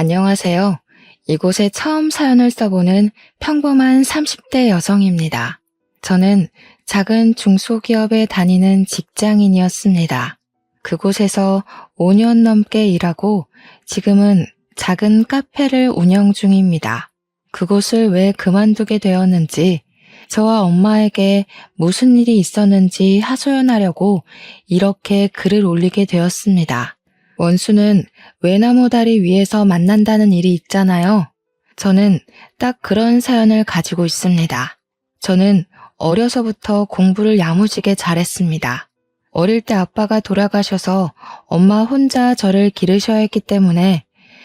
안녕하세요. 이곳에 처음 사연을 써보는 평범한 30대 여성입니다. 저는 작은 중소기업에 다니는 직장인이었습니다. 그곳에서 5년 넘게 일하고 지금은 작은 카페를 운영 중입니다. 그곳을 왜 그만두게 되었는지, 저와 엄마에게 무슨 일이 있었는지 하소연하려고 이렇게 글을 올리게 되었습니다. 원수는 외나무 다리 위에서 만난다는 일이 있잖아요. 저는 딱 그런 사연을 가지고 있습니다. 저는 어려서부터 공부를 야무지게 잘했습니다. 어릴 때 아빠가 돌아가셔서 엄마 혼자 저를 기르셔야 했기 때문에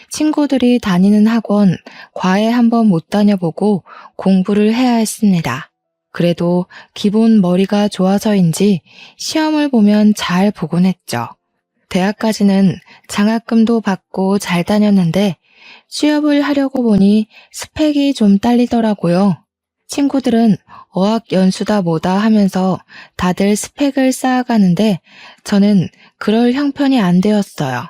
친구들이 다니는 학원, 과외 한번 못 다녀보고 공부를 해야 했습니다. 그래도 기본 머리가 좋아서인지 시험을 보면 잘 보곤 했죠. 대학까지는 장학금도 받고 잘 다녔는데 취업을 하려고 보니 스펙이 좀 딸리더라고요. 친구들은 어학 연수다 뭐다 하면서 다들 스펙을 쌓아가는데 저는 그럴 형편이 안 되었어요.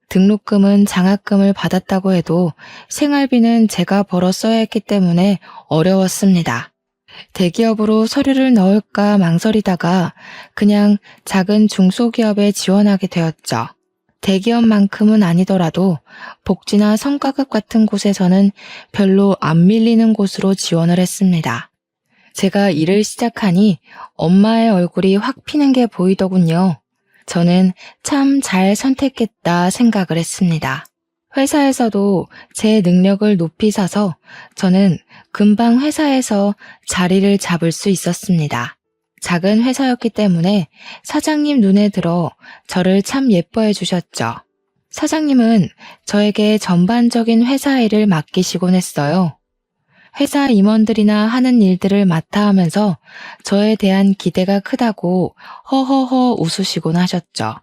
등록금은 장학금을 받았다고 해도 생활비는 제가 벌어 써야 했기 때문에 어려웠습니다. 대기업으로 서류를 넣을까 망설이다가 그냥 작은 중소기업에 지원하게 되었죠. 대기업만큼은 아니더라도 복지나 성과급 같은 곳에서는 별로 안 밀리는 곳으로 지원을 했습니다. 제가 일을 시작하니 엄마의 얼굴이 확 피는 게 보이더군요. 저는 참 잘 선택했다 생각을 했습니다. 회사에서도 제 능력을 높이 사서 저는 금방 회사에서 자리를 잡을 수 있었습니다. 작은 회사였기 때문에 사장님 눈에 들어 저를 참 예뻐해 주셨죠. 사장님은 저에게 전반적인 회사 일을 맡기시곤 했어요. 회사 임원들이나 하는 일들을 맡아 하면서 저에 대한 기대가 크다고 허허허 웃으시곤 하셨죠.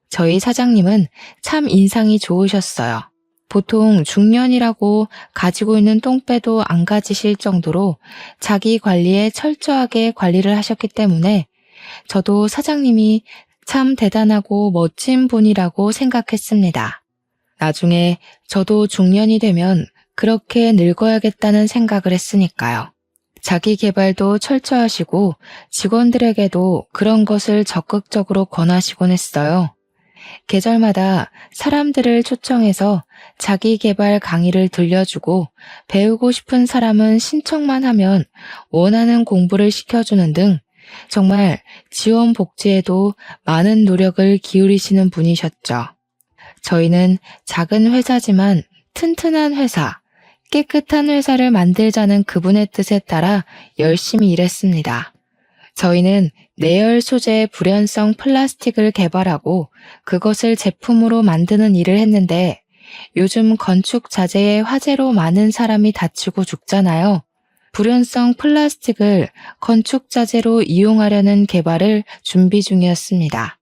저희 사장님은 참 인상이 좋으셨어요. 보통 중년이라고 가지고 있는 똥배도 안 가지실 정도로 자기 관리에 철저하게 관리를 하셨기 때문에 저도 사장님이 참 대단하고 멋진 분이라고 생각했습니다. 나중에 저도 중년이 되면 그렇게 늙어야겠다는 생각을 했으니까요. 자기 개발도 철저하시고 직원들에게도 그런 것을 적극적으로 권하시곤 했어요. 계절마다 사람들을 초청해서 자기 개발 강의를 들려주고 배우고 싶은 사람은 신청만 하면 원하는 공부를 시켜주는 등 정말 지원 복지에도 많은 노력을 기울이시는 분이셨죠. 저희는 작은 회사지만 튼튼한 회사, 깨끗한 회사를 만들자는 그분의 뜻에 따라 열심히 일했습니다. 저희는 내열 소재 불연성 플라스틱을 개발하고 그것을 제품으로 만드는 일을 했는데 요즘 건축 자재의 화재로 많은 사람이 다치고 죽잖아요. 불연성 플라스틱을 건축 자재로 이용하려는 개발을 준비 중이었습니다.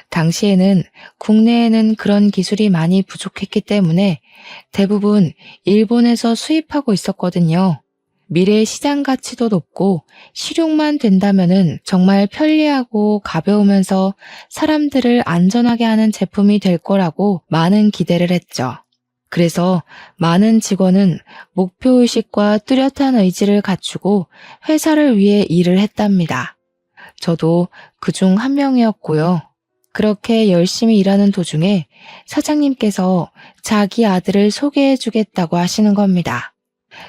당시에는 국내에는 그런 기술이 많이 부족했기 때문에 대부분 일본에서 수입하고 있었거든요. 미래 시장 가치도 높고 실용만 된다면은 정말 편리하고 가벼우면서 사람들을 안전하게 하는 제품이 될 거라고 많은 기대를 했죠. 그래서 많은 직원은 목표의식과 뚜렷한 의지를 갖추고 회사를 위해 일을 했답니다. 저도 그중 한 명이었고요. 그렇게 열심히 일하는 도중에 사장님께서 자기 아들을 소개해 주겠다고 하시는 겁니다.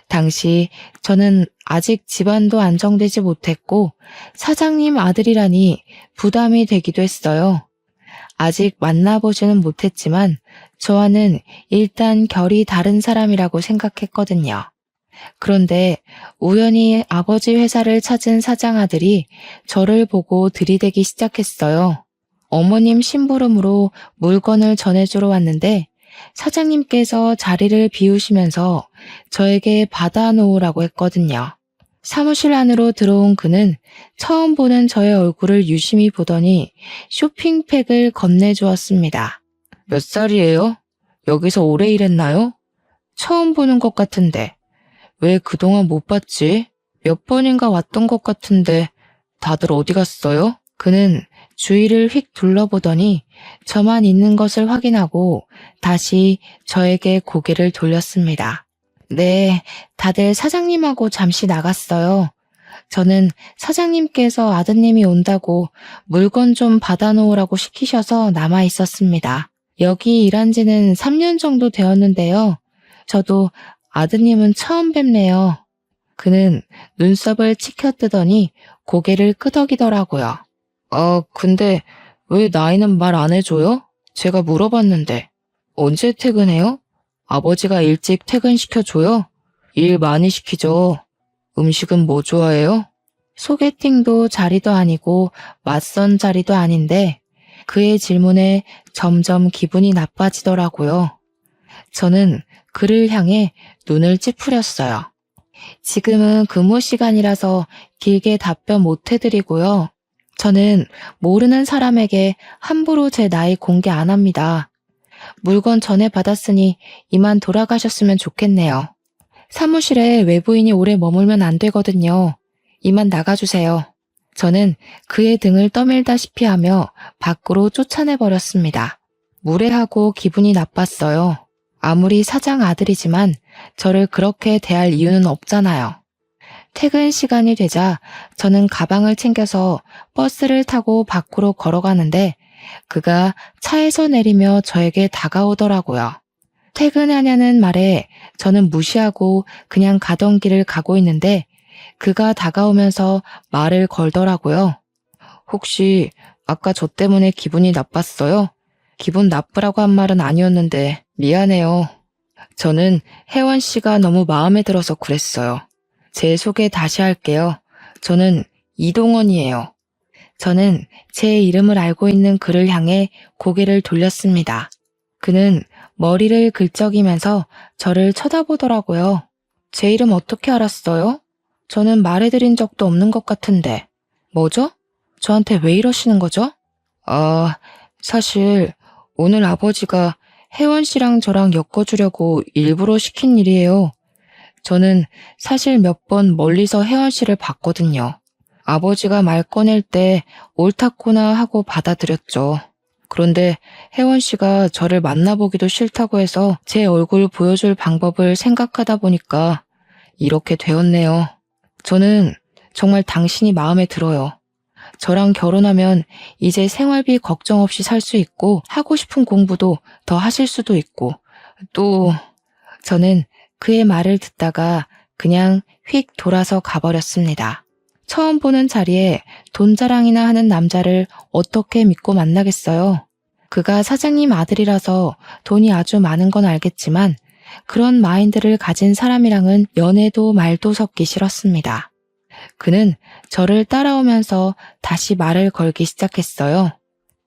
당시 저는 아직 집안도 안정되지 못했고 사장님 아들이라니 부담이 되기도 했어요. 아직 만나보지는 못했지만 저와는 일단 결이 다른 사람이라고 생각했거든요. 그런데 우연히 아버지 회사를 찾은 사장 아들이 저를 보고 들이대기 시작했어요. 어머님 심부름으로 물건을 전해주러 왔는데 사장님께서 자리를 비우시면서 저에게 받아놓으라고 했거든요. 사무실 안으로 들어온 그는 처음 보는 저의 얼굴을 유심히 보더니 쇼핑백을 건네주었습니다. 몇 살이에요? 여기서 오래 일했나요? 처음 보는 것 같은데. 왜 그동안 못 봤지? 몇 번인가 왔던 것 같은데 다들 어디 갔어요? 그는 주위를 휙 둘러보더니 저만 있는 것을 확인하고 다시 저에게 고개를 돌렸습니다. 네, 다들 사장님하고 잠시 나갔어요. 저는 사장님께서 아드님이 온다고 물건 좀 받아놓으라고 시키셔서 남아 있었습니다. 여기 일한 지는 3년 정도 되었는데요. 저도 아드님은 처음 뵙네요. 그는 눈썹을 치켜뜨더니 고개를 끄덕이더라고요. 근데 왜 나이는 말 안 해줘요? 제가 물어봤는데. 언제 퇴근해요? 아버지가 일찍 퇴근시켜줘요? 일 많이 시키죠. 음식은 뭐 좋아해요? 소개팅도 자리도 아니고 맞선 자리도 아닌데 그의 질문에 점점 기분이 나빠지더라고요. 저는 그를 향해 눈을 찌푸렸어요. 지금은 근무 시간이라서 길게 답변 못 해드리고요. 저는 모르는 사람에게 함부로 제 나이 공개 안 합니다. 물건 전에 받았으니 이만 돌아가셨으면 좋겠네요. 사무실에 외부인이 오래 머물면 안 되거든요. 이만 나가주세요. 저는 그의 등을 떠밀다시피 하며 밖으로 쫓아내버렸습니다. 무례하고 기분이 나빴어요. 아무리 사장 아들이지만 저를 그렇게 대할 이유는 없잖아요. 퇴근 시간이 되자 저는 가방을 챙겨서 버스를 타고 밖으로 걸어가는데 그가 차에서 내리며 저에게 다가오더라고요. 퇴근하냐는 말에 저는 무시하고 그냥 가던 길을 가고 있는데 그가 다가오면서 말을 걸더라고요. 혹시 아까 저 때문에 기분이 나빴어요? 기분 나쁘라고 한 말은 아니었는데 미안해요. 저는 혜원 씨가 너무 마음에 들어서 그랬어요. 제 소개 다시 할게요. 저는 이동원이에요. 저는 제 이름을 알고 있는 그를 향해 고개를 돌렸습니다. 그는 머리를 긁적이면서 저를 쳐다보더라고요. 제 이름 어떻게 알았어요? 저는 말해드린 적도 없는 것 같은데. 뭐죠? 저한테 왜 이러시는 거죠? 사실 오늘 아버지가 혜원 씨랑 저랑 엮어주려고 일부러 시킨 일이에요. 저는 사실 몇 번 멀리서 혜원 씨를 봤거든요. 아버지가 말 꺼낼 때 옳다코나 하고 받아들였죠. 그런데 혜원 씨가 저를 만나보기도 싫다고 해서 제 얼굴 보여줄 방법을 생각하다 보니까 이렇게 되었네요. 저는 정말 당신이 마음에 들어요. 저랑 결혼하면 이제 생활비 걱정 없이 살 수 있고 하고 싶은 공부도 더 하실 수도 있고 또 저는 그의 말을 듣다가 그냥 휙 돌아서 가버렸습니다. 처음 보는 자리에 돈 자랑이나 하는 남자를 어떻게 믿고 만나겠어요? 그가 사장님 아들이라서 돈이 아주 많은 건 알겠지만 그런 마인드를 가진 사람이랑은 연애도 말도 섞기 싫었습니다. 그는 저를 따라오면서 다시 말을 걸기 시작했어요.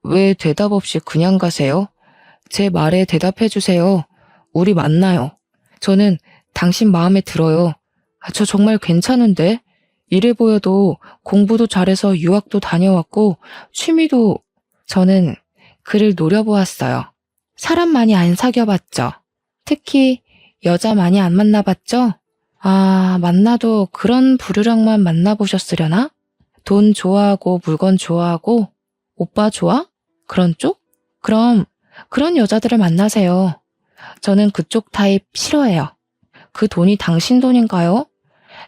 왜 대답 없이 그냥 가세요? 제 말에 대답해 주세요. 우리 만나요. 저는 당신 마음에 들어요. 저 정말 괜찮은데? 이래 보여도 공부도 잘해서 유학도 다녀왔고 취미도... 저는 그를 노려보았어요. 사람 많이 안 사귀어봤죠. 특히 여자 많이 안 만나봤죠? 만나도 그런 부류랑만 만나보셨으려나? 돈 좋아하고 물건 좋아하고 오빠 좋아? 그런 쪽? 그럼 그런 여자들을 만나세요. 저는 그쪽 타입 싫어해요. 그 돈이 당신 돈인가요?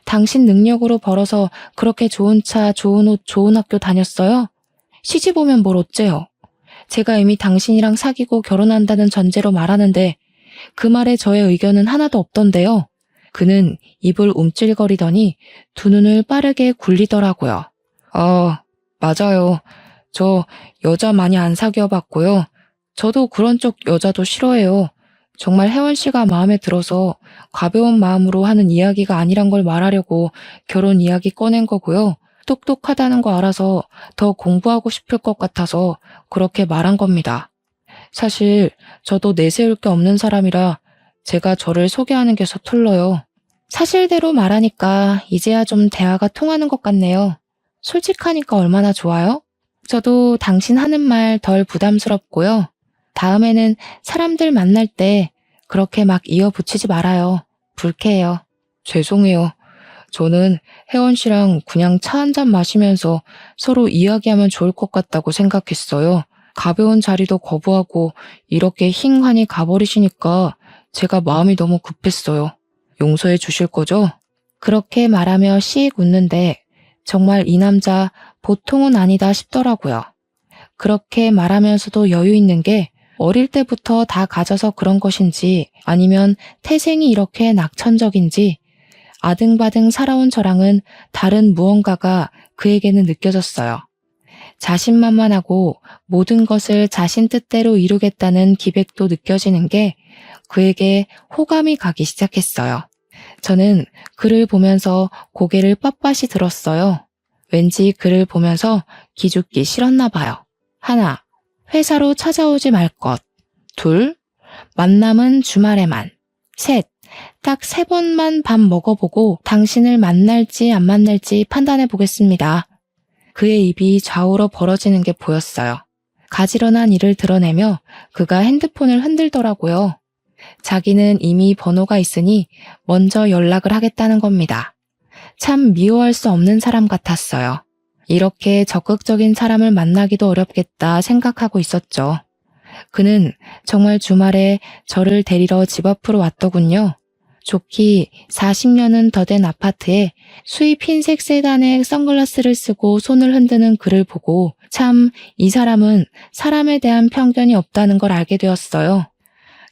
당신 능력으로 벌어서 그렇게 좋은 차, 좋은 옷, 좋은 학교 다녔어요? 시집 오면 뭘 어째요? 제가 이미 당신이랑 사귀고 결혼한다는 전제로 말하는데 그 말에 저의 의견은 하나도 없던데요. 그는 입을 움찔거리더니 두 눈을 빠르게 굴리더라고요. 맞아요. 저 여자 많이 안 사귀어봤고요. 저도 그런 쪽 여자도 싫어해요. 정말 혜원 씨가 마음에 들어서 가벼운 마음으로 하는 이야기가 아니란 걸 말하려고 결혼 이야기 꺼낸 거고요. 똑똑하다는 거 알아서 더 공부하고 싶을 것 같아서 그렇게 말한 겁니다. 사실 저도 내세울 게 없는 사람이라 제가 저를 소개하는 게 서툴러요. 사실대로 말하니까 이제야 좀 대화가 통하는 것 같네요. 솔직하니까 얼마나 좋아요? 저도 당신 하는 말 덜 부담스럽고요. 다음에는 사람들 만날 때 그렇게 막 이어붙이지 말아요. 불쾌해요. 죄송해요. 저는 혜원 씨랑 그냥 차 한잔 마시면서 서로 이야기하면 좋을 것 같다고 생각했어요. 가벼운 자리도 거부하고 이렇게 힝하니 가버리시니까 제가 마음이 너무 급했어요. 용서해 주실 거죠? 그렇게 말하며 씩 웃는데 정말 이 남자 보통은 아니다 싶더라고요. 그렇게 말하면서도 여유 있는 게 어릴 때부터 다 가져서 그런 것인지 아니면 태생이 이렇게 낙천적인지 아등바등 살아온 저랑은 다른 무언가가 그에게는 느껴졌어요. 자신만만하고 모든 것을 자신 뜻대로 이루겠다는 기백도 느껴지는 게 그에게 호감이 가기 시작했어요. 저는 그를 보면서 고개를 빳빳이 들었어요. 왠지 그를 보면서 기죽기 싫었나 봐요. 하나, 회사로 찾아오지 말 것. 둘, 만남은 주말에만. 셋, 딱 3번만 밥 먹어보고 당신을 만날지 안 만날지 판단해 보겠습니다. 그의 입이 좌우로 벌어지는 게 보였어요. 가지런한 일을 드러내며 그가 핸드폰을 흔들더라고요. 자기는 이미 번호가 있으니 먼저 연락을 하겠다는 겁니다. 참 미워할 수 없는 사람 같았어요. 이렇게 적극적인 사람을 만나기도 어렵겠다 생각하고 있었죠. 그는 정말 주말에 저를 데리러 집 앞으로 왔더군요. 좋기 40년은 더 된 아파트에 수입 흰색 세단에 선글라스를 쓰고 손을 흔드는 그를 보고 참 이 사람은 사람에 대한 편견이 없다는 걸 알게 되었어요.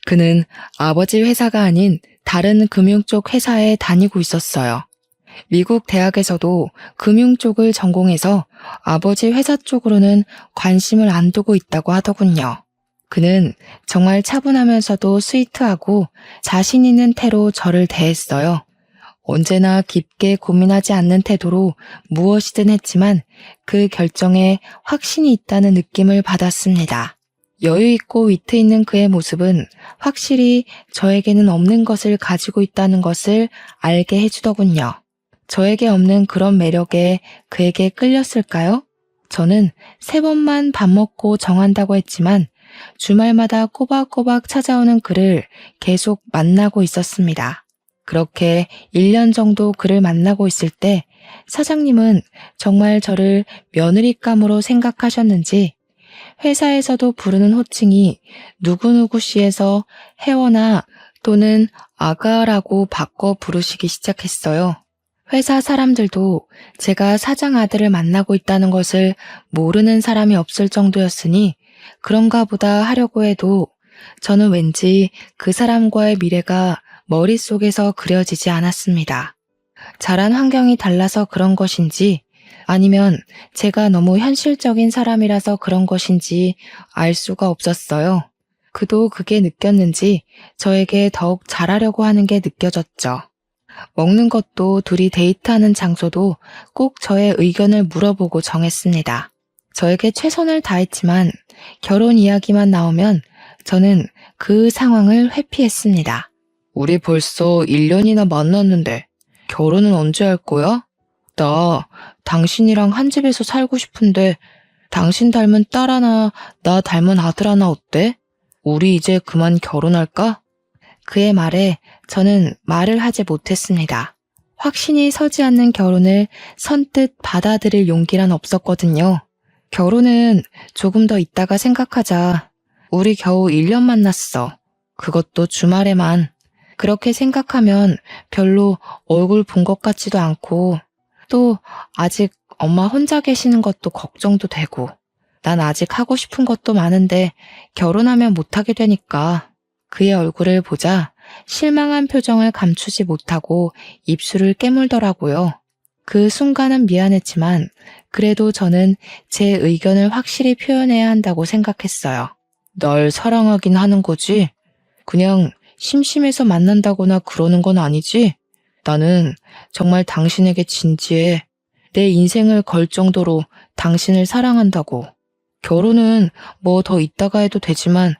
그는 아버지 회사가 아닌 다른 금융 쪽 회사에 다니고 있었어요. 미국 대학에서도 금융 쪽을 전공해서 아버지 회사 쪽으로는 관심을 안 두고 있다고 하더군요. 그는 정말 차분하면서도 스위트하고 자신 있는 태로 저를 대했어요. 언제나 깊게 고민하지 않는 태도로 무엇이든 했지만 그 결정에 확신이 있다는 느낌을 받았습니다. 여유 있고 위트 있는 그의 모습은 확실히 저에게는 없는 것을 가지고 있다는 것을 알게 해주더군요. 저에게 없는 그런 매력에 그에게 끌렸을까요? 저는 3번만 밥 먹고 정한다고 했지만 주말마다 꼬박꼬박 찾아오는 그를 계속 만나고 있었습니다. 그렇게 1년 정도 그를 만나고 있을 때 사장님은 정말 저를 며느리감으로 생각하셨는지 회사에서도 부르는 호칭이 누구누구 씨에서 혜원아 또는 아가라고 바꿔 부르시기 시작했어요. 회사 사람들도 제가 사장 아들을 만나고 있다는 것을 모르는 사람이 없을 정도였으니 그런가 보다 하려고 해도 저는 왠지 그 사람과의 미래가 머릿속에서 그려지지 않았습니다. 자란 환경이 달라서 그런 것인지 아니면 제가 너무 현실적인 사람이라서 그런 것인지 알 수가 없었어요. 그도 그게 느꼈는지 저에게 더욱 잘하려고 하는 게 느껴졌죠. 먹는 것도 둘이 데이트하는 장소도 꼭 저의 의견을 물어보고 정했습니다. 저에게 최선을 다했지만 결혼 이야기만 나오면 저는 그 상황을 회피했습니다. 우리 벌써 1년이나 만났는데 결혼은 언제 할 거야? 나 당신이랑 한 집에서 살고 싶은데 당신 닮은 딸 하나, 나 닮은 아들 하나 어때? 우리 이제 그만 결혼할까? 그의 말에 저는 말을 하지 못했습니다. 확신이 서지 않는 결혼을 선뜻 받아들일 용기란 없었거든요. 결혼은 조금 더 있다가 생각하자. 우리 겨우 1년 만났어. 그것도 주말에만. 그렇게 생각하면 별로 얼굴 본 것 같지도 않고 또 아직 엄마 혼자 계시는 것도 걱정도 되고 난 아직 하고 싶은 것도 많은데 결혼하면 못하게 되니까 그의 얼굴을 보자 실망한 표정을 감추지 못하고 입술을 깨물더라고요. 그 순간은 미안했지만 그래도 저는 제 의견을 확실히 표현해야 한다고 생각했어요. 날 사랑하긴 하는 거지? 그냥 심심해서 만난다거나 그러는 건 아니지? 나는 정말 당신에게 진지해. 내 인생을 걸 정도로 당신을 사랑한다고. 결혼은 뭐 더 있다가 해도 되지만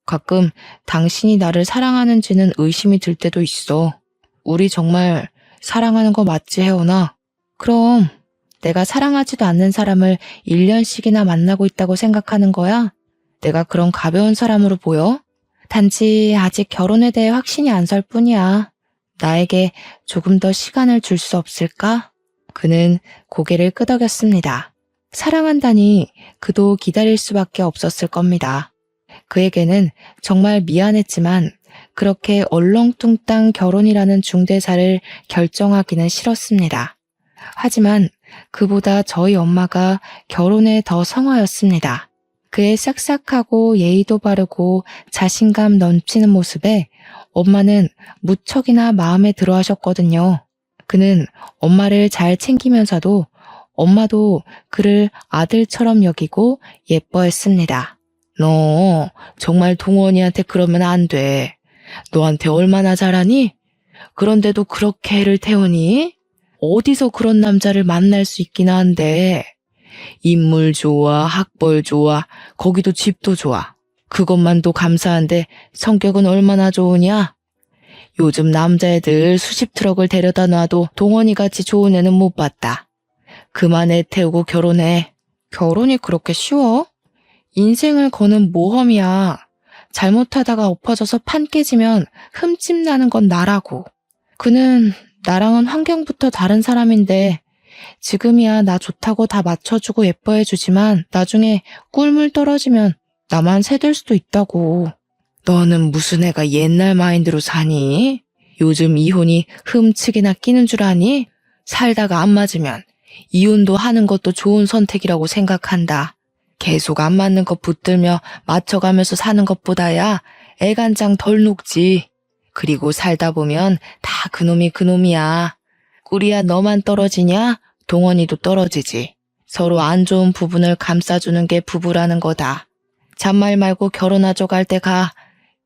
가끔 당신이 나를 사랑하는지는 의심이 들 때도 있어. 우리 정말 사랑하는 거 맞지, 혜원아? 그럼 내가 사랑하지도 않는 사람을 1년씩이나 만나고 있다고 생각하는 거야? 내가 그런 가벼운 사람으로 보여? 단지 아직 결혼에 대해 확신이 안 설 뿐이야. 나에게 조금 더 시간을 줄 수 없을까? 그는 고개를 끄덕였습니다. 사랑한다니 그도 기다릴 수밖에 없었을 겁니다. 그에게는 정말 미안했지만 그렇게 얼렁뚱땅 결혼이라는 중대사를 결정하기는 싫었습니다. 하지만 그보다 저희 엄마가 결혼에 더 성화였습니다. 그의 싹싹하고 예의도 바르고 자신감 넘치는 모습에 엄마는 무척이나 마음에 들어 하셨거든요. 그는 엄마를 잘 챙기면서도 엄마도 그를 아들처럼 여기고 예뻐했습니다. 너 정말 동원이한테 그러면 안 돼. 너한테 얼마나 잘하니? 그런데도 그렇게 애를 태우니? 어디서 그런 남자를 만날 수 있긴 한데. 인물 좋아, 학벌 좋아, 거기도 집도 좋아. 그것만도 감사한데 성격은 얼마나 좋으냐? 요즘 남자애들 수십 트럭을 데려다 놔도 동원이같이 좋은 애는 못 봤다. 그만 애 태우고 결혼해. 결혼이 그렇게 쉬워? 인생을 거는 모험이야. 잘못하다가 엎어져서 판 깨지면 흠집 나는 건 나라고. 그는 나랑은 환경부터 다른 사람인데 지금이야 나 좋다고 다 맞춰주고 예뻐해주지만 나중에 꿀물 떨어지면 나만 새될 수도 있다고. 너는 무슨 애가 옛날 마인드로 사니? 요즘 이혼이 흠치기나 끼는 줄 아니? 살다가 안 맞으면 이혼도 하는 것도 좋은 선택이라고 생각한다. 계속 안 맞는 거 붙들며 맞춰가면서 사는 것보다야 애간장 덜 녹지. 그리고 살다 보면 다 그놈이 그놈이야. 꿀이야 너만 떨어지냐? 동원이도 떨어지지. 서로 안 좋은 부분을 감싸주는 게 부부라는 거다. 잔말 말고 결혼하자고 할 때 가.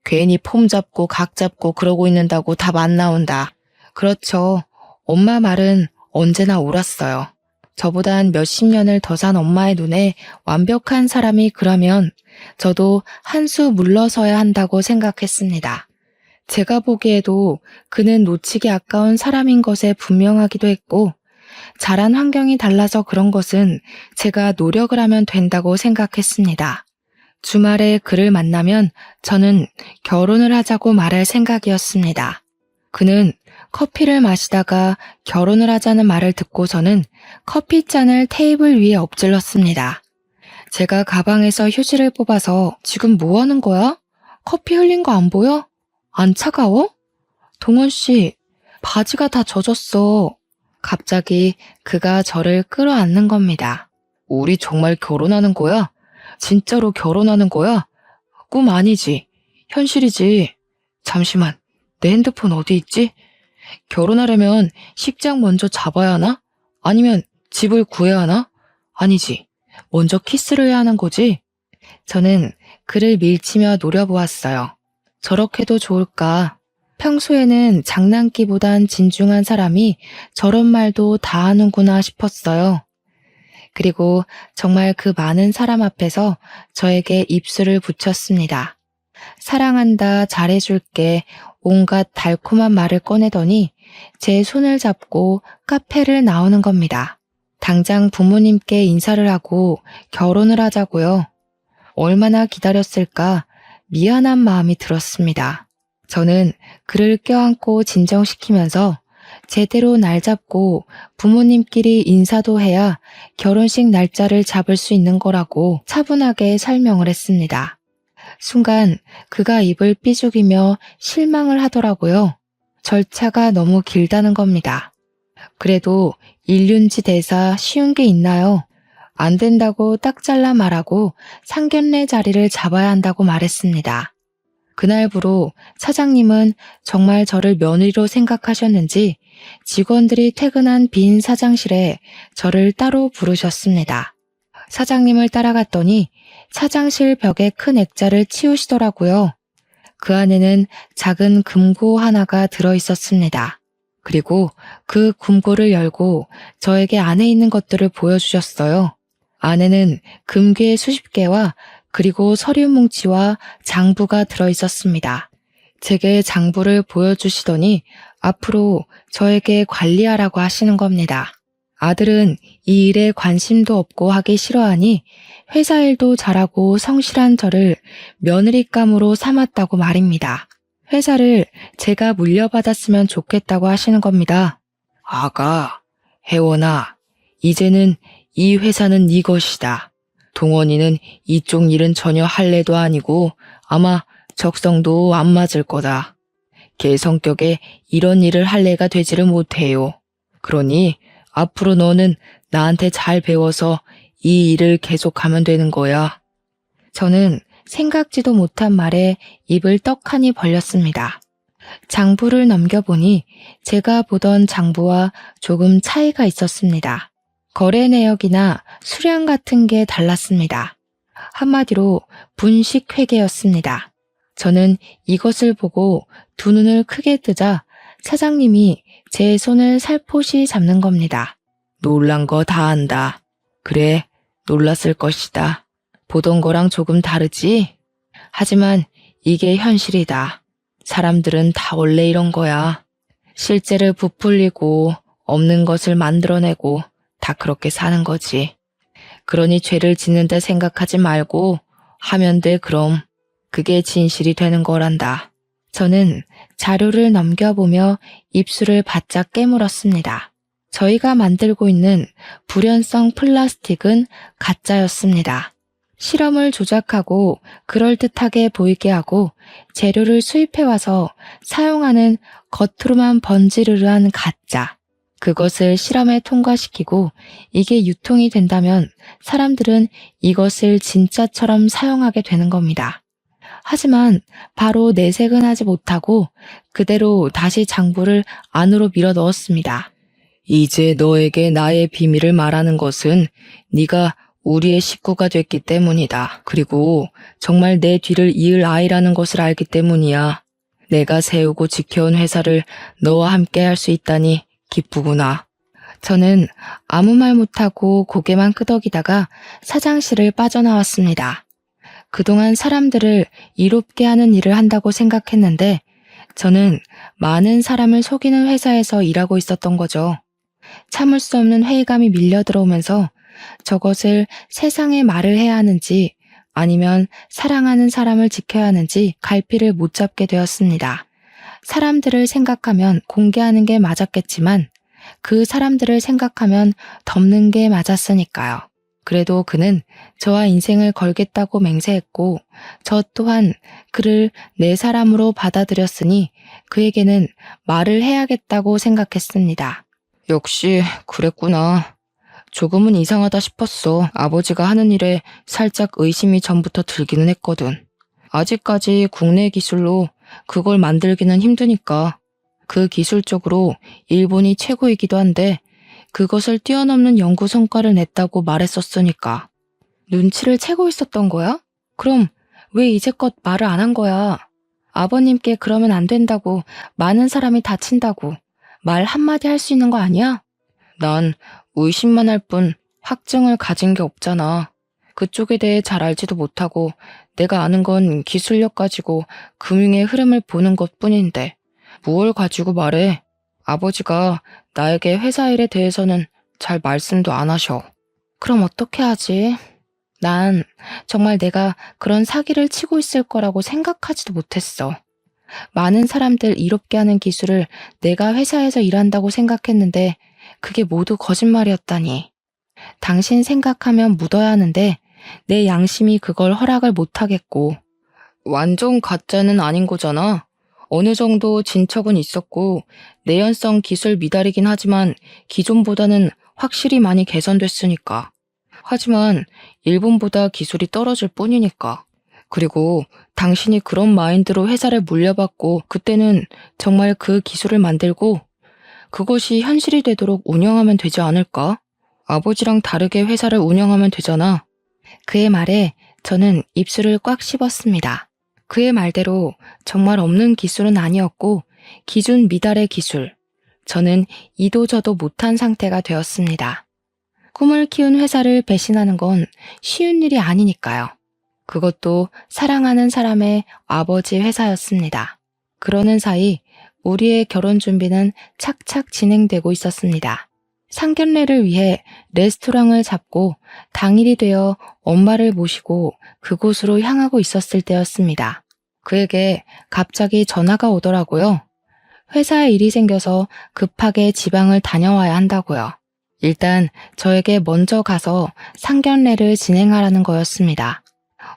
괜히 폼 잡고 각 잡고 그러고 있는다고 답 안 나온다. 그렇죠. 엄마 말은 언제나 옳았어요. 저보단 몇십 년을 더 산 엄마의 눈에 완벽한 사람이 그러면 저도 한 수 물러서야 한다고 생각했습니다. 제가 보기에도 그는 놓치기 아까운 사람인 것에 분명하기도 했고 자란 환경이 달라서 그런 것은 제가 노력을 하면 된다고 생각했습니다. 주말에 그를 만나면 저는 결혼을 하자고 말할 생각이었습니다. 그는 커피를 마시다가 결혼을 하자는 말을 듣고서는 커피잔을 테이블 위에 엎질렀습니다. 제가 가방에서 휴지를 뽑아서 지금 뭐 하는 거야? 커피 흘린 거 안 보여? 안 차가워? 동원 씨, 바지가 다 젖었어. 갑자기 그가 저를 끌어안는 겁니다. 우리 정말 결혼하는 거야? 진짜로 결혼하는 거야? 꿈 아니지? 현실이지? 잠시만, 내 핸드폰 어디 있지? 결혼하려면 식장 먼저 잡아야 하나? 아니면 집을 구해야 하나? 아니지. 먼저 키스를 해야 하는 거지? 저는 그를 밀치며 노려보았어요. 저렇게도 좋을까? 평소에는 장난기보단 진중한 사람이 저런 말도 다 하는구나 싶었어요. 그리고 정말 그 많은 사람 앞에서 저에게 입술을 붙였습니다. 사랑한다, 잘해줄게, 온갖 달콤한 말을 꺼내더니 제 손을 잡고 카페를 나오는 겁니다. 당장 부모님께 인사를 하고 결혼을 하자고요. 얼마나 기다렸을까 미안한 마음이 들었습니다. 저는 그를 껴안고 진정시키면서 제대로 날 잡고 부모님끼리 인사도 해야 결혼식 날짜를 잡을 수 있는 거라고 차분하게 설명을 했습니다. 순간 그가 입을 삐죽이며 실망을 하더라고요. 절차가 너무 길다는 겁니다. 그래도 일륜지 대사 쉬운 게 있나요? 안 된다고 딱 잘라 말하고 상견례 자리를 잡아야 한다고 말했습니다. 그날부로 사장님은 정말 저를 며느리로 생각하셨는지 직원들이 퇴근한 빈 사장실에 저를 따로 부르셨습니다. 사장님을 따라갔더니 사장실 벽에 큰 액자를 치우시더라고요. 그 안에는 작은 금고 하나가 들어있었습니다. 그리고 그 금고를 열고 저에게 안에 있는 것들을 보여주셨어요. 안에는 금괴 수십 개와 그리고 서류 뭉치와 장부가 들어있었습니다. 제게 장부를 보여주시더니 앞으로 저에게 관리하라고 하시는 겁니다. 아들은 이 일에 관심도 없고 하기 싫어하니 회사 일도 잘하고 성실한 저를 며느리감으로 삼았다고 말입니다. 회사를 제가 물려받았으면 좋겠다고 하시는 겁니다. 아가, 혜원아, 이제는 이 회사는 네 것이다. 동원이는 이쪽 일은 전혀 할래도 아니고 아마 적성도 안 맞을 거다. 걔 성격에 이런 일을 할 애가 되지를 못해요. 그러니 앞으로 너는 나한테 잘 배워서 이 일을 계속하면 되는 거야. 저는 생각지도 못한 말에 입을 떡하니 벌렸습니다. 장부를 넘겨보니 제가 보던 장부와 조금 차이가 있었습니다. 거래 내역이나 수량 같은 게 달랐습니다. 한마디로 분식회계였습니다. 저는 이것을 보고 두 눈을 크게 뜨자 사장님이 제 손을 살포시 잡는 겁니다. 놀란 거 다 안다. 그래, 놀랐을 것이다. 보던 거랑 조금 다르지? 하지만 이게 현실이다. 사람들은 다 원래 이런 거야. 실제를 부풀리고 없는 것을 만들어내고 다 그렇게 사는 거지. 그러니 죄를 짓는데 생각하지 말고 하면 돼 그럼. 그게 진실이 되는 거란다. 저는 자료를 넘겨보며 입술을 바짝 깨물었습니다. 저희가 만들고 있는 불연성 플라스틱은 가짜였습니다. 실험을 조작하고 그럴듯하게 보이게 하고 재료를 수입해와서 사용하는 겉으로만 번지르르한 가짜. 그것을 실험에 통과시키고 이게 유통이 된다면 사람들은 이것을 진짜처럼 사용하게 되는 겁니다. 하지만 바로 내색은 하지 못하고 그대로 다시 장부를 안으로 밀어 넣었습니다. 이제 너에게 나의 비밀을 말하는 것은 네가 우리의 식구가 됐기 때문이다. 그리고 정말 내 뒤를 이을 아이라는 것을 알기 때문이야. 내가 세우고 지켜온 회사를 너와 함께 할 수 있다니 기쁘구나. 저는 아무 말 못하고 고개만 끄덕이다가 사장실을 빠져나왔습니다. 그동안 사람들을 이롭게 하는 일을 한다고 생각했는데 저는 많은 사람을 속이는 회사에서 일하고 있었던 거죠. 참을 수 없는 회의감이 밀려 들어오면서 저것을 세상에 말을 해야 하는지 아니면 사랑하는 사람을 지켜야 하는지 갈피를 못 잡게 되었습니다. 사람들을 생각하면 공개하는 게 맞았겠지만 그 사람들을 생각하면 덮는 게 맞았으니까요. 그래도 그는 저와 인생을 걸겠다고 맹세했고 저 또한 그를 내 사람으로 받아들였으니 그에게는 말을 해야겠다고 생각했습니다. 역시 그랬구나. 조금은 이상하다 싶었어. 아버지가 하는 일에 살짝 의심이 전부터 들기는 했거든. 아직까지 국내 기술로 그걸 만들기는 힘드니까. 그 기술적으로 일본이 최고이기도 한데 그것을 뛰어넘는 연구 성과를 냈다고 말했었으니까. 눈치를 채고 있었던 거야? 그럼 왜 이제껏 말을 안 한 거야? 아버님께 그러면 안 된다고, 많은 사람이 다친다고 말 한마디 할 수 있는 거 아니야? 난 의심만 할 뿐 확증을 가진 게 없잖아. 그쪽에 대해 잘 알지도 못하고 내가 아는 건 기술력 가지고 금융의 흐름을 보는 것뿐인데 무얼 가지고 말해? 아버지가 나에게 회사 일에 대해서는 잘 말씀도 안 하셔. 그럼 어떻게 하지? 난 정말 내가 그런 사기를 치고 있을 거라고 생각하지도 못했어. 많은 사람들 이롭게 하는 기술을 내가 회사에서 일한다고 생각했는데 그게 모두 거짓말이었다니. 당신 생각하면 묻어야 하는데 내 양심이 그걸 허락을 못하겠고. 완전 가짜는 아닌 거잖아. 어느 정도 진척은 있었고 내연성 기술 미달이긴 하지만 기존보다는 확실히 많이 개선됐으니까. 하지만 일본보다 기술이 떨어질 뿐이니까. 그리고 당신이 그런 마인드로 회사를 물려받고 그때는 정말 그 기술을 만들고 그것이 현실이 되도록 운영하면 되지 않을까? 아버지랑 다르게 회사를 운영하면 되잖아. 그의 말에 저는 입술을 꽉 씹었습니다. 그의 말대로 정말 없는 기술은 아니었고 기준 미달의 기술. 저는 이도저도 못한 상태가 되었습니다. 꿈을 키운 회사를 배신하는 건 쉬운 일이 아니니까요. 그것도 사랑하는 사람의 아버지 회사였습니다. 그러는 사이 우리의 결혼 준비는 착착 진행되고 있었습니다. 상견례를 위해 레스토랑을 잡고 당일이 되어 엄마를 모시고 그곳으로 향하고 있었을 때였습니다. 그에게 갑자기 전화가 오더라고요. 회사에 일이 생겨서 급하게 지방을 다녀와야 한다고요. 일단 저에게 먼저 가서 상견례를 진행하라는 거였습니다.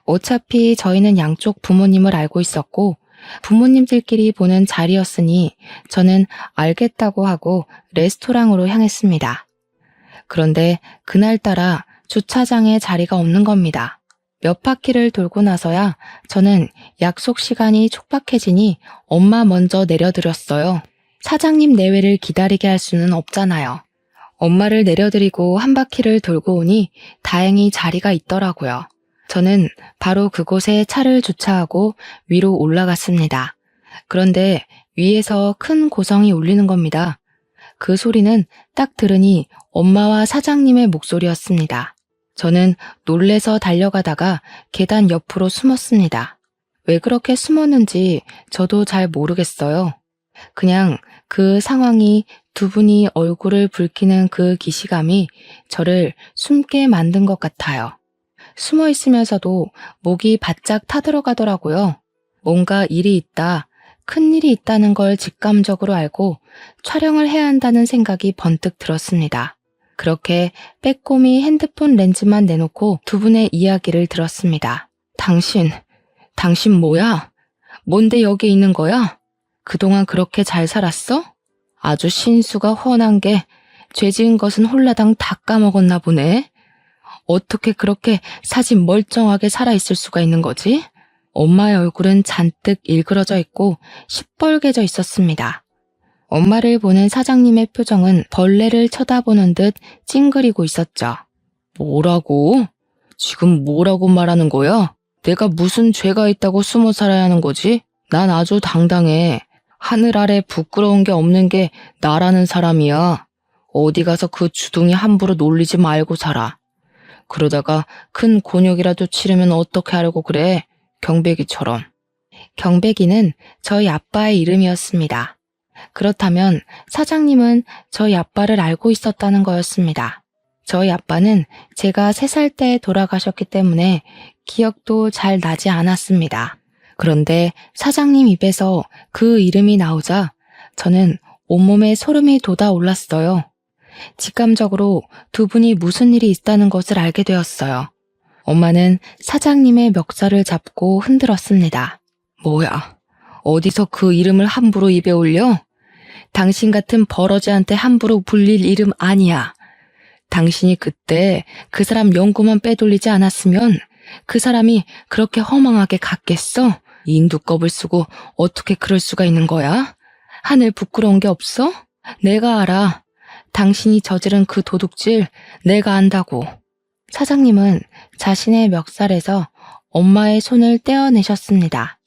어차피 저희는 양쪽 부모님을 알고 있었고 부모님들끼리 보는 자리였으니 저는 알겠다고 하고 레스토랑으로 향했습니다. 그런데 그날따라 주차장에 자리가 없는 겁니다. 몇 바퀴를 돌고 나서야 저는 약속 시간이 촉박해지니 엄마 먼저 내려드렸어요. 사장님 내외를 기다리게 할 수는 없잖아요. 엄마를 내려드리고 한 바퀴를 돌고 오니 다행히 자리가 있더라고요. 저는 바로 그곳에 차를 주차하고 위로 올라갔습니다. 그런데 위에서 큰 고성이 울리는 겁니다. 그 소리는 딱 들으니 엄마와 사장님의 목소리였습니다. 저는 놀래서 달려가다가 계단 옆으로 숨었습니다. 왜 그렇게 숨었는지 저도 잘 모르겠어요. 그냥 그 상황이 두 분이 얼굴을 붉히는 그 기시감이 저를 숨게 만든 것 같아요. 숨어 있으면서도 목이 바짝 타들어가더라고요. 뭔가 일이 있다, 큰 일이 있다는 걸 직감적으로 알고 촬영을 해야 한다는 생각이 번뜩 들었습니다. 그렇게 빼꼼히 핸드폰 렌즈만 내놓고 두 분의 이야기를 들었습니다. 당신 뭐야? 뭔데 여기 있는 거야? 그동안 그렇게 잘 살았어? 아주 신수가 훤한 게 죄 지은 것은 홀라당 다 까먹었나 보네. 어떻게 그렇게 사진 멀쩡하게 살아있을 수가 있는 거지? 엄마의 얼굴은 잔뜩 일그러져 있고 시뻘개져 있었습니다. 엄마를 보는 사장님의 표정은 벌레를 쳐다보는 듯 찡그리고 있었죠. 뭐라고? 지금 뭐라고 말하는 거야? 내가 무슨 죄가 있다고 숨어 살아야 하는 거지? 난 아주 당당해. 하늘 아래 부끄러운 게 없는 게 나라는 사람이야. 어디 가서 그 주둥이 함부로 놀리지 말고 살아. 그러다가 큰 곤욕이라도 치르면 어떻게 하려고 그래? 경배기처럼. 경배기는 저희 아빠의 이름이었습니다. 그렇다면 사장님은 저희 아빠를 알고 있었다는 거였습니다. 저희 아빠는 제가 3살 때 돌아가셨기 때문에 기억도 잘 나지 않았습니다. 그런데 사장님 입에서 그 이름이 나오자 저는 온몸에 소름이 돋아올랐어요. 직감적으로 두 분이 무슨 일이 있다는 것을 알게 되었어요. 엄마는 사장님의 멱살을 잡고 흔들었습니다. 뭐야? 어디서 그 이름을 함부로 입에 올려? 당신 같은 버러지한테 함부로 불릴 이름 아니야. 당신이 그때 그 사람 연고만 빼돌리지 않았으면 그 사람이 그렇게 허망하게 갔겠어? 인두껍을 쓰고 어떻게 그럴 수가 있는 거야? 하늘 부끄러운 게 없어? 내가 알아. 당신이 저지른 그 도둑질 내가 안다고. 사장님은 자신의 멱살에서 엄마의 손을 떼어내셨습니다.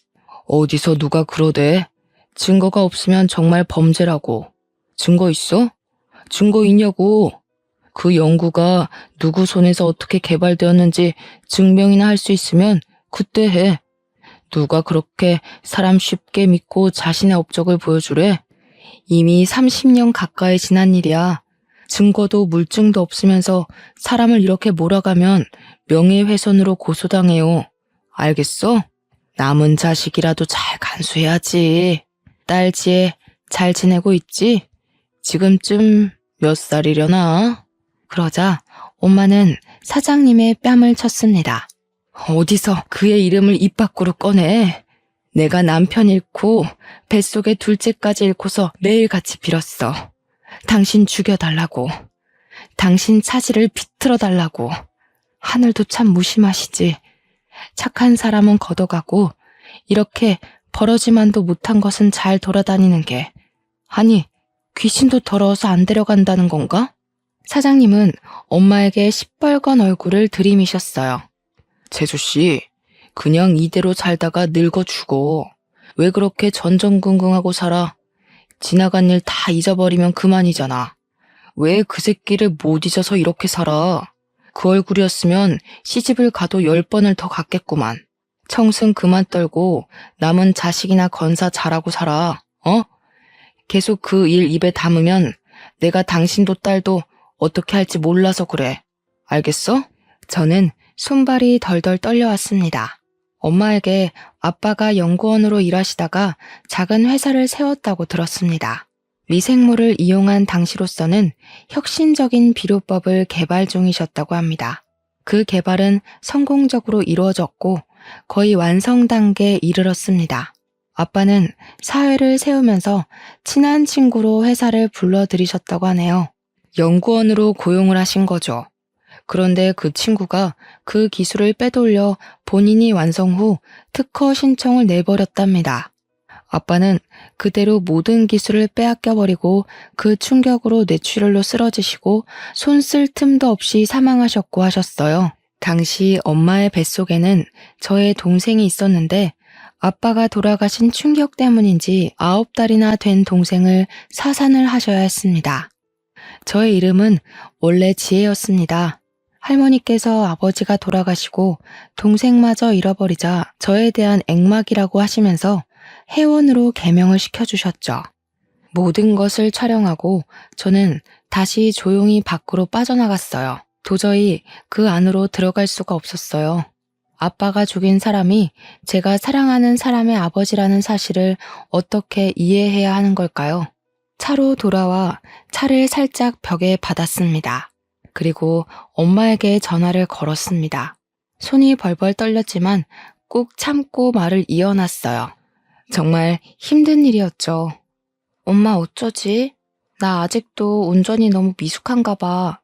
어디서 누가 그러대? 증거가 없으면 정말 범죄라고. 증거 있어? 증거 있냐고. 그 연구가 누구 손에서 어떻게 개발되었는지 증명이나 할 수 있으면 그때 해. 누가 그렇게 사람 쉽게 믿고 자신의 업적을 보여주래? 이미 30년 가까이 지난 일이야. 증거도 물증도 없으면서 사람을 이렇게 몰아가면 명예훼손으로 고소당해요. 알겠어? 남은 자식이라도 잘 간수해야지. 딸 지혜 잘 지내고 있지? 지금쯤 몇 살이려나? 그러자 엄마는 사장님의 뺨을 쳤습니다. 어디서 그의 이름을 입 밖으로 꺼내? 내가 남편 잃고 뱃속에 둘째까지 잃고서 매일같이 빌었어. 당신 죽여달라고. 당신 차지를 비틀어달라고. 하늘도 참 무심하시지. 착한 사람은 걷어가고 이렇게 버러지만도 못한 것은 잘 돌아다니는 게. 아니, 귀신도 더러워서 안 데려간다는 건가? 사장님은 엄마에게 시뻘건 얼굴을 들이미셨어요. 재수씨, 그냥 이대로 살다가 늙어 죽어. 왜 그렇게 전전긍긍하고 살아? 지나간 일 다 잊어버리면 그만이잖아. 왜 그 새끼를 못 잊어서 이렇게 살아? 그 얼굴이었으면 시집을 가도 10번을 더 갔겠구만. 청승 그만 떨고 남은 자식이나 건사 잘하고 살아. 어? 계속 그 일 입에 담으면 내가 당신도 딸도 어떻게 할지 몰라서 그래. 알겠어? 저는 손발이 덜덜 떨려왔습니다. 엄마에게 아빠가 연구원으로 일하시다가 작은 회사를 세웠다고 들었습니다. 미생물을 이용한 당시로서는 혁신적인 비료법을 개발 중이셨다고 합니다. 그 개발은 성공적으로 이루어졌고 거의 완성 단계에 이르렀습니다. 아빠는 사회를 세우면서 친한 친구로 회사를 불러들이셨다고 하네요. 연구원으로 고용을 하신 거죠. 그런데 그 친구가 그 기술을 빼돌려 본인이 완성 후 특허 신청을 내버렸답니다. 아빠는 그대로 모든 기술을 빼앗겨버리고 그 충격으로 뇌출혈로 쓰러지시고 손 쓸 틈도 없이 사망하셨고 하셨어요. 당시 엄마의 뱃속에는 저의 동생이 있었는데 아빠가 돌아가신 충격 때문인지 9달이나 된 동생을 사산을 하셔야 했습니다. 저의 이름은 원래 지혜였습니다. 할머니께서 아버지가 돌아가시고 동생마저 잃어버리자 저에 대한 액막이라고 하시면서 회원으로 개명을 시켜주셨죠. 모든 것을 촬영하고 저는 다시 조용히 밖으로 빠져나갔어요. 도저히 그 안으로 들어갈 수가 없었어요. 아빠가 죽인 사람이 제가 사랑하는 사람의 아버지라는 사실을 어떻게 이해해야 하는 걸까요? 차로 돌아와 차를 살짝 벽에 받았습니다. 그리고 엄마에게 전화를 걸었습니다. 손이 벌벌 떨렸지만 꾹 참고 말을 이어놨어요. 정말 힘든 일이었죠. 엄마 어쩌지? 나 아직도 운전이 너무 미숙한가 봐.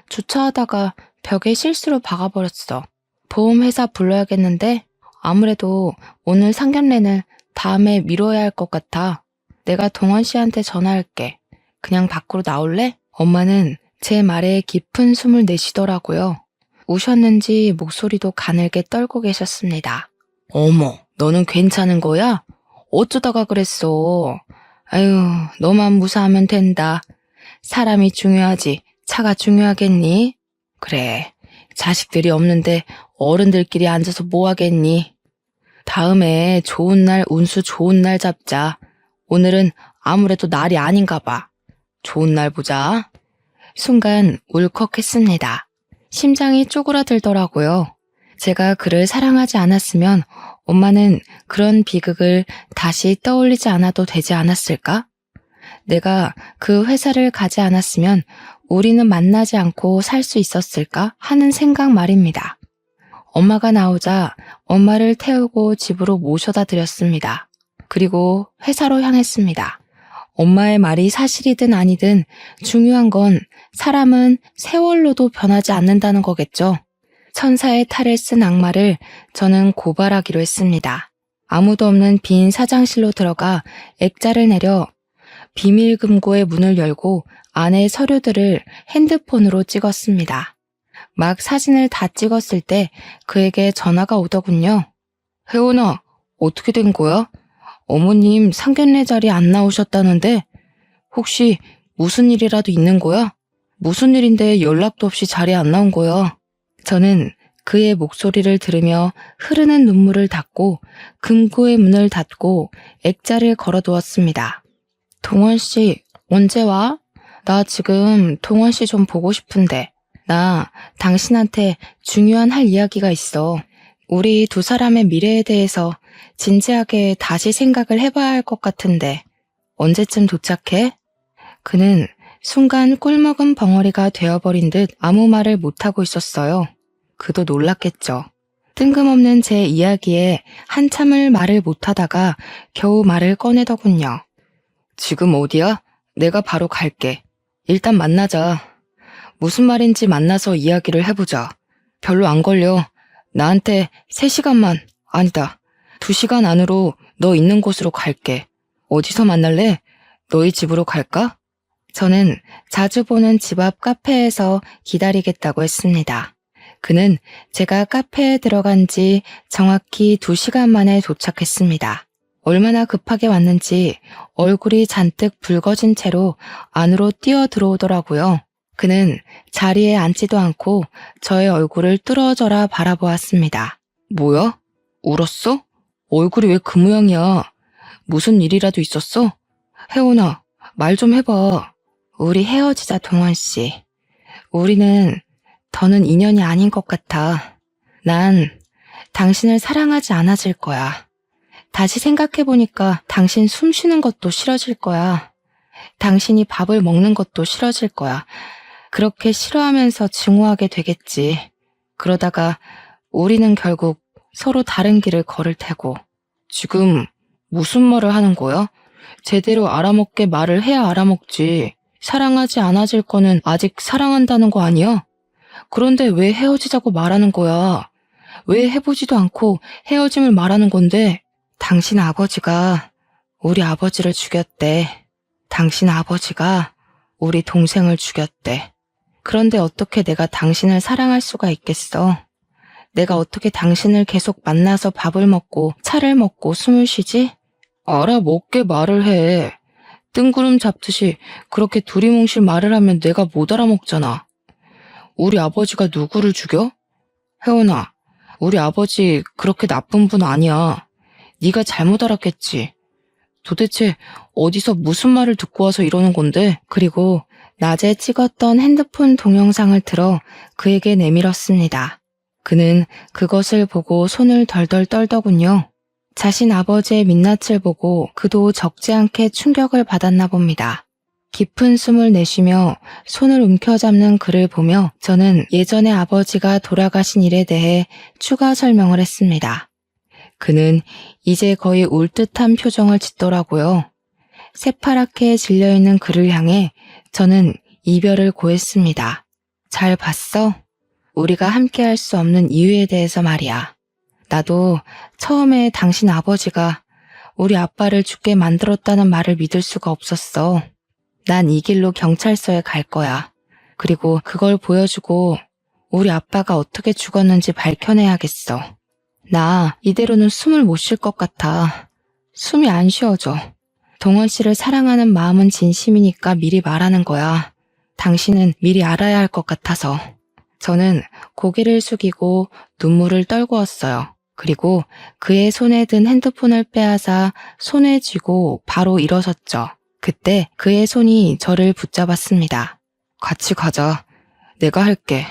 주차하다가 벽에 실수로 박아버렸어. 보험회사 불러야겠는데 아무래도 오늘 상견례는 다음에 미뤄야 할 것 같아. 내가 동원 씨한테 전화할게. 그냥 밖으로 나올래? 엄마는 제 말에 깊은 숨을 내쉬더라고요. 우셨는지 목소리도 가늘게 떨고 계셨습니다. 어머, 너는 괜찮은 거야? 어쩌다가 그랬어? 아유, 너만 무사하면 된다. 사람이 중요하지 차가 중요하겠니? 그래, 자식들이 없는데 어른들끼리 앉아서 뭐 하겠니? 다음에 좋은 날, 운수 좋은 날 잡자. 오늘은 아무래도 날이 아닌가 봐. 좋은 날 보자. 순간 울컥했습니다. 심장이 쪼그라들더라고요. 제가 그를 사랑하지 않았으면 엄마는 그런 비극을 다시 떠올리지 않아도 되지 않았을까? 내가 그 회사를 가지 않았으면 우리는 만나지 않고 살 수 있었을까 하는 생각 말입니다. 엄마가 나오자 엄마를 태우고 집으로 모셔다 드렸습니다. 그리고 회사로 향했습니다. 엄마의 말이 사실이든 아니든 중요한 건 사람은 세월로도 변하지 않는다는 거겠죠. 천사의 탈을 쓴 악마를 저는 고발하기로 했습니다. 아무도 없는 빈 사장실로 들어가 액자를 내려 비밀금고의 문을 열고 안의 서류들을 핸드폰으로 찍었습니다. 막 사진을 다 찍었을 때 그에게 전화가 오더군요. 혜원아, 어떻게 된 거야? 어머님 상견례 자리 안 나오셨다는데 혹시 무슨 일이라도 있는 거야? 무슨 일인데 연락도 없이 자리에 안 나온 거야? 저는 그의 목소리를 들으며 흐르는 눈물을 닦고 금고의 문을 닫고 액자를 걸어두었습니다. 동원 씨, 언제 와? 나 지금 동원 씨 좀 보고 싶은데. 나 당신한테 중요한 할 이야기가 있어. 우리 두 사람의 미래에 대해서 진지하게 다시 생각을 해봐야 할 것 같은데 언제쯤 도착해? 그는 순간 꿀먹은 벙어리가 되어버린 듯 아무 말을 못하고 있었어요. 그도 놀랐겠죠. 뜬금없는 제 이야기에 한참을 말을 못하다가 겨우 말을 꺼내더군요. 지금 어디야? 내가 바로 갈게. 일단 만나자. 무슨 말인지 만나서 이야기를 해보자. 별로 안 걸려. 나한테 3시간만, 아니다. 2시간 안으로 너 있는 곳으로 갈게. 어디서 만날래? 너희 집으로 갈까? 저는 자주 보는 집 앞 카페에서 기다리겠다고 했습니다. 그는 제가 카페에 들어간 지 정확히 2시간 만에 도착했습니다. 얼마나 급하게 왔는지 얼굴이 잔뜩 붉어진 채로 안으로 뛰어 들어오더라고요. 그는 자리에 앉지도 않고 저의 얼굴을 뚫어져라 바라보았습니다. 뭐야? 울었어? 얼굴이 왜 그 모양이야? 무슨 일이라도 있었어? 혜원아, 말 좀 해봐. 우리 헤어지자, 동원 씨. 우리는 더는 인연이 아닌 것 같아. 난 당신을 사랑하지 않아질 거야. 다시 생각해보니까 당신 숨 쉬는 것도 싫어질 거야. 당신이 밥을 먹는 것도 싫어질 거야. 그렇게 싫어하면서 증오하게 되겠지. 그러다가 우리는 결국 서로 다른 길을 걸을 테고. 지금 무슨 말을 하는 거야? 제대로 알아먹게 말을 해야 알아먹지. 사랑하지 않아질 거는 아직 사랑한다는 거 아니야? 그런데 왜 헤어지자고 말하는 거야? 왜 해보지도 않고 헤어짐을 말하는 건데? 당신 아버지가 우리 아버지를 죽였대. 당신 아버지가 우리 동생을 죽였대. 그런데 어떻게 내가 당신을 사랑할 수가 있겠어? 내가 어떻게 당신을 계속 만나서 밥을 먹고 차를 먹고 숨을 쉬지? 알아먹게 말을 해. 뜬구름 잡듯이 그렇게 두리뭉실 말을 하면 내가 못 알아먹잖아. 우리 아버지가 누구를 죽여? 혜원아, 우리 아버지 그렇게 나쁜 분 아니야. 네가 잘못 알았겠지. 도대체 어디서 무슨 말을 듣고 와서 이러는 건데? 그리고 낮에 찍었던 핸드폰 동영상을 들어 그에게 내밀었습니다. 그는 그것을 보고 손을 덜덜 떨더군요. 자신 아버지의 민낯을 보고 그도 적지 않게 충격을 받았나 봅니다. 깊은 숨을 내쉬며 손을 움켜잡는 그를 보며 저는 예전에 아버지가 돌아가신 일에 대해 추가 설명을 했습니다. 그는 이제 거의 울 듯한 표정을 짓더라고요. 새파랗게 질려있는 그를 향해 저는 이별을 고했습니다. 잘 봤어? 우리가 함께할 수 없는 이유에 대해서 말이야. 나도 처음에 당신 아버지가 우리 아빠를 죽게 만들었다는 말을 믿을 수가 없었어. 난 이 길로 경찰서에 갈 거야. 그리고 그걸 보여주고 우리 아빠가 어떻게 죽었는지 밝혀내야겠어. 나 이대로는 숨을 못 쉴 것 같아. 숨이 안 쉬어져. 동원 씨를 사랑하는 마음은 진심이니까 미리 말하는 거야. 당신은 미리 알아야 할 것 같아서. 저는 고개를 숙이고 눈물을 떨구었어요. 그리고 그의 손에 든 핸드폰을 빼앗아 손에 쥐고 바로 일어섰죠. 그때 그의 손이 저를 붙잡았습니다. 같이 가자. 내가 할게.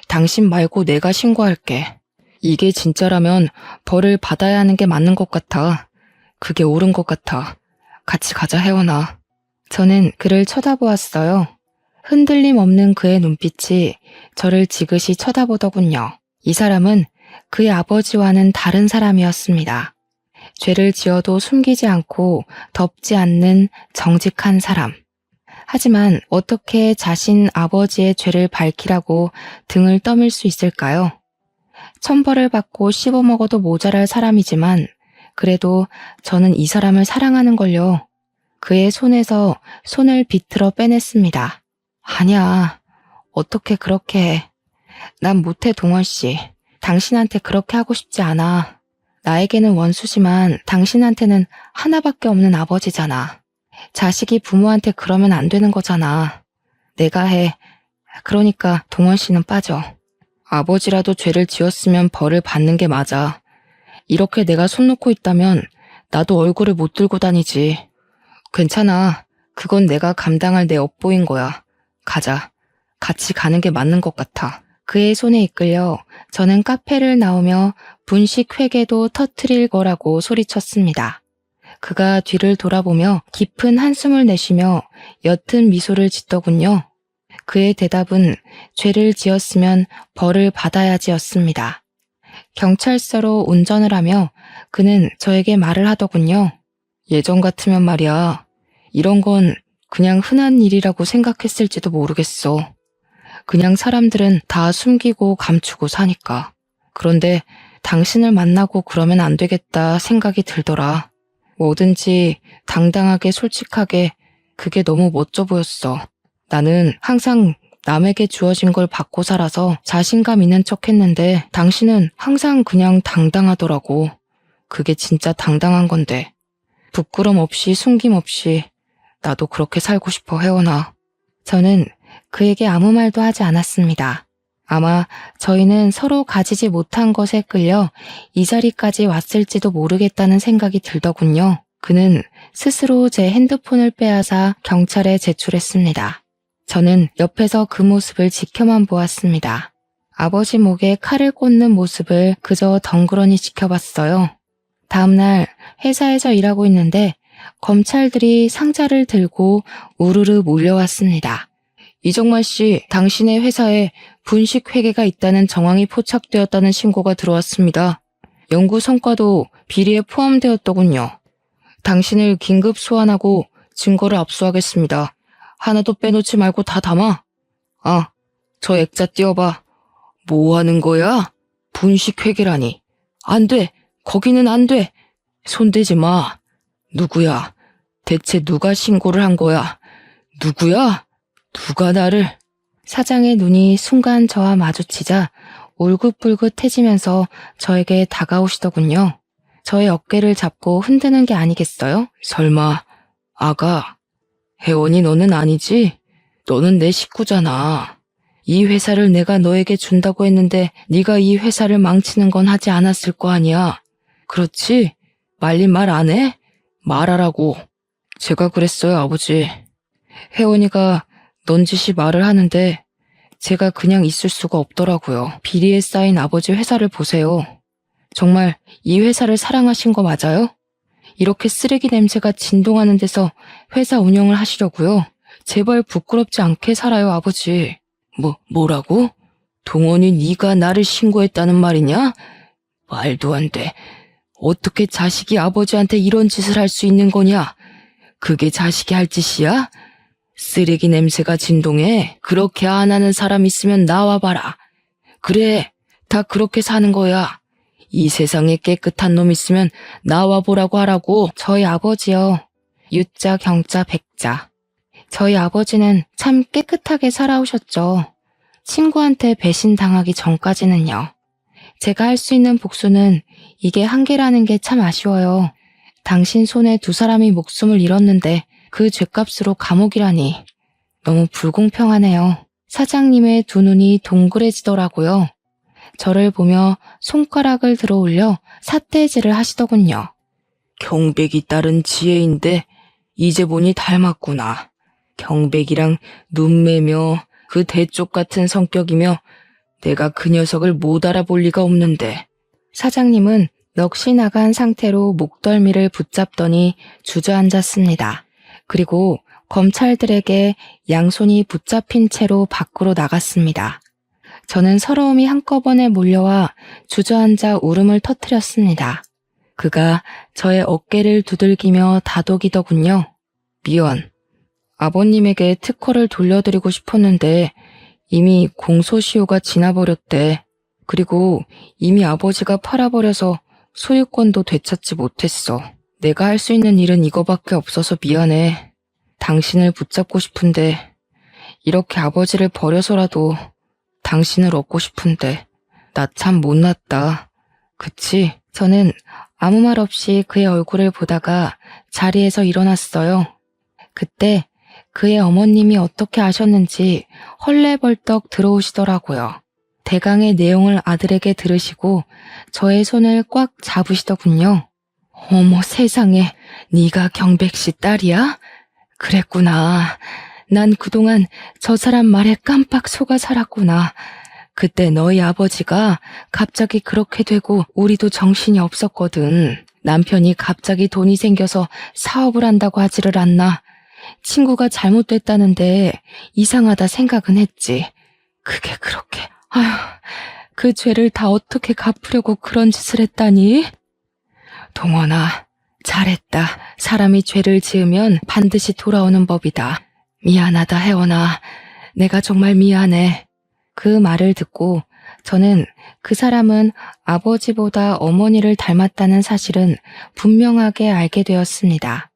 당신 말고 내가 신고할게. 이게 진짜라면 벌을 받아야 하는 게 맞는 것 같아. 그게 옳은 것 같아. 같이 가자, 혜원아. 저는 그를 쳐다보았어요. 흔들림 없는 그의 눈빛이 저를 지그시 쳐다보더군요. 이 사람은 그의 아버지와는 다른 사람이었습니다. 죄를 지어도 숨기지 않고 덮지 않는 정직한 사람. 하지만 어떻게 자신 아버지의 죄를 밝히라고 등을 떠밀 수 있을까요? 천벌을 받고 씹어먹어도 모자랄 사람이지만 그래도 저는 이 사람을 사랑하는 걸요. 그의 손에서 손을 비틀어 빼냈습니다. 아니야. 어떻게 그렇게 해. 난 못해, 동원 씨. 당신한테 그렇게 하고 싶지 않아. 나에게는 원수지만 당신한테는 하나밖에 없는 아버지잖아. 자식이 부모한테 그러면 안 되는 거잖아. 내가 해. 그러니까 동원 씨는 빠져. 아버지라도 죄를 지었으면 벌을 받는 게 맞아. 이렇게 내가 손 놓고 있다면 나도 얼굴을 못 들고 다니지. 괜찮아. 그건 내가 감당할 내 업보인 거야. 가자. 같이 가는 게 맞는 것 같아. 그의 손에 이끌려 저는 카페를 나오며 분식 회계도 터트릴 거라고 소리쳤습니다. 그가 뒤를 돌아보며 깊은 한숨을 내쉬며 옅은 미소를 짓더군요. 그의 대답은 죄를 지었으면 벌을 받아야지였습니다. 경찰서로 운전을 하며 그는 저에게 말을 하더군요. 예전 같으면 말이야. 이런 건 그냥 흔한 일이라고 생각했을지도 모르겠어. 그냥 사람들은 다 숨기고 감추고 사니까. 그런데 당신을 만나고 그러면 안 되겠다 생각이 들더라. 뭐든지 당당하게 솔직하게 그게 너무 멋져 보였어. 나는 항상 남에게 주어진 걸 받고 살아서 자신감 있는 척 했는데 당신은 항상 그냥 당당하더라고. 그게 진짜 당당한 건데. 부끄럼 없이 숨김 없이 나도 그렇게 살고 싶어, 혜원아. 저는 그에게 아무 말도 하지 않았습니다. 아마 저희는 서로 가지지 못한 것에 끌려 이 자리까지 왔을지도 모르겠다는 생각이 들더군요. 그는 스스로 제 핸드폰을 빼앗아 경찰에 제출했습니다. 저는 옆에서 그 모습을 지켜만 보았습니다. 아버지 목에 칼을 꽂는 모습을 그저 덩그러니 지켜봤어요. 다음날 회사에서 일하고 있는데 검찰들이 상자를 들고 우르르 몰려왔습니다. 이정만 씨, 당신의 회사에 분식 회계가 있다는 정황이 포착되었다는 신고가 들어왔습니다. 연구 성과도 비리에 포함되었더군요. 당신을 긴급 소환하고 증거를 압수하겠습니다. 하나도 빼놓지 말고 다 담아. 아, 저 액자 띄워봐. 뭐 하는 거야? 분식 회계라니. 안 돼. 거기는 안 돼. 손대지 마. 누구야? 대체 누가 신고를 한 거야? 누구야? 누가 나를? 사장의 눈이 순간 저와 마주치자 울긋불긋해지면서 저에게 다가오시더군요. 저의 어깨를 잡고 흔드는 게 아니겠어요? 설마 아가, 혜원이 너는 아니지? 너는 내 식구잖아. 이 회사를 내가 너에게 준다고 했는데 네가 이 회사를 망치는 건 하지 않았을 거 아니야. 그렇지? 말린 말 안 해? 말하라고. 제가 그랬어요, 아버지. 혜원이가 넌지시 말을 하는데 제가 그냥 있을 수가 없더라고요. 비리에 쌓인 아버지 회사를 보세요. 정말 이 회사를 사랑하신 거 맞아요? 이렇게 쓰레기 냄새가 진동하는 데서 회사 운영을 하시려고요? 제발 부끄럽지 않게 살아요, 아버지. 뭐라고? 동원이 네가 나를 신고했다는 말이냐? 말도 안 돼. 어떻게 자식이 아버지한테 이런 짓을 할 수 있는 거냐? 그게 자식이 할 짓이야? 쓰레기 냄새가 진동해. 그렇게 안 하는 사람 있으면 나와봐라. 그래, 다 그렇게 사는 거야. 이 세상에 깨끗한 놈 있으면 나와보라고 하라고. 저희 아버지요. 유자, 경자, 백자. 저희 아버지는 참 깨끗하게 살아오셨죠. 친구한테 배신당하기 전까지는요. 제가 할 수 있는 복수는 이게 한계라는 게 참 아쉬워요. 당신 손에 두 사람이 목숨을 잃었는데 그 죗값으로 감옥이라니. 너무 불공평하네요. 사장님의 두 눈이 동그래지더라고요. 저를 보며 손가락을 들어 올려 삿대질을 하시더군요. 경백이 따른 지혜인데 이제 보니 닮았구나. 경백이랑 눈매며 그 대쪽 같은 성격이며 내가 그 녀석을 못 알아볼 리가 없는데. 사장님은 넋이 나간 상태로 목덜미를 붙잡더니 주저앉았습니다. 그리고 검찰들에게 양손이 붙잡힌 채로 밖으로 나갔습니다. 저는 서러움이 한꺼번에 몰려와 주저앉아 울음을 터뜨렸습니다. 그가 저의 어깨를 두들기며 다독이더군요. 미연, 아버님에게 특허를 돌려드리고 싶었는데 이미 공소시효가 지나버렸대. 그리고 이미 아버지가 팔아버려서 소유권도 되찾지 못했어. 내가 할 수 있는 일은 이거밖에 없어서 미안해. 당신을 붙잡고 싶은데 이렇게 아버지를 버려서라도 당신을 얻고 싶은데 나 참 못났다. 그치? 저는 아무 말 없이 그의 얼굴을 보다가 자리에서 일어났어요. 그때 그의 어머님이 어떻게 아셨는지 헐레벌떡 들어오시더라고요. 대강의 내용을 아들에게 들으시고 저의 손을 꽉 잡으시더군요. 어머 세상에, 네가 경백씨 딸이야? 그랬구나. 난 그동안 저 사람 말에 깜빡 속아 살았구나. 그때 너희 아버지가 갑자기 그렇게 되고 우리도 정신이 없었거든. 남편이 갑자기 돈이 생겨서 사업을 한다고 하지를 않나. 친구가 잘못됐다는데 이상하다 생각은 했지. 그게 그렇게, 아휴, 그 죄를 다 어떻게 갚으려고 그런 짓을 했다니? 동원아, 잘했다. 사람이 죄를 지으면 반드시 돌아오는 법이다. 미안하다, 혜원아. 내가 정말 미안해. 그 말을 듣고 저는 그 사람은 아버지보다 어머니를 닮았다는 사실은 분명하게 알게 되었습니다.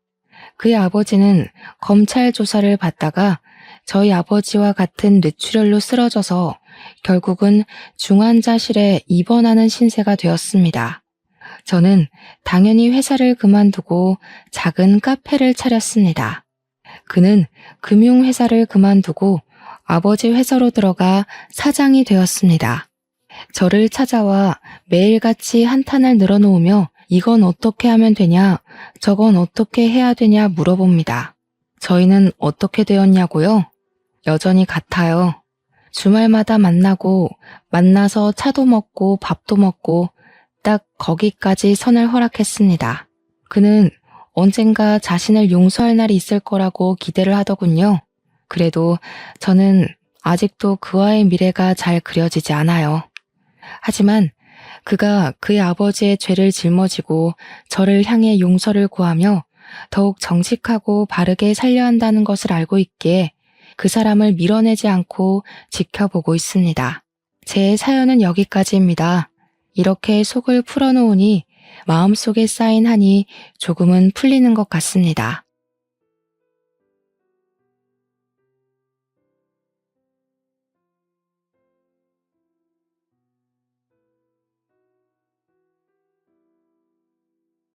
그의 아버지는 검찰 조사를 받다가 저희 아버지와 같은 뇌출혈로 쓰러져서 결국은 중환자실에 입원하는 신세가 되었습니다. 저는 당연히 회사를 그만두고 작은 카페를 차렸습니다. 그는 금융회사를 그만두고 아버지 회사로 들어가 사장이 되었습니다. 저를 찾아와 매일같이 한탄을 늘어놓으며 이건 어떻게 하면 되냐, 저건 어떻게 해야 되냐 물어봅니다. 저희는 어떻게 되었냐고요? 여전히 같아요. 주말마다 만나서 차도 먹고 밥도 먹고 딱 거기까지 선을 허락했습니다. 그는 언젠가 자신을 용서할 날이 있을 거라고 기대를 하더군요. 그래도 저는 아직도 그와의 미래가 잘 그려지지 않아요. 하지만 그가 그의 아버지의 죄를 짊어지고 저를 향해 용서를 구하며 더욱 정직하고 바르게 살려 한다는 것을 알고 있기에 그 사람을 밀어내지 않고 지켜보고 있습니다. 제 사연은 여기까지입니다. 이렇게 속을 풀어놓으니 마음속에 쌓인 한이 조금은 풀리는 것 같습니다.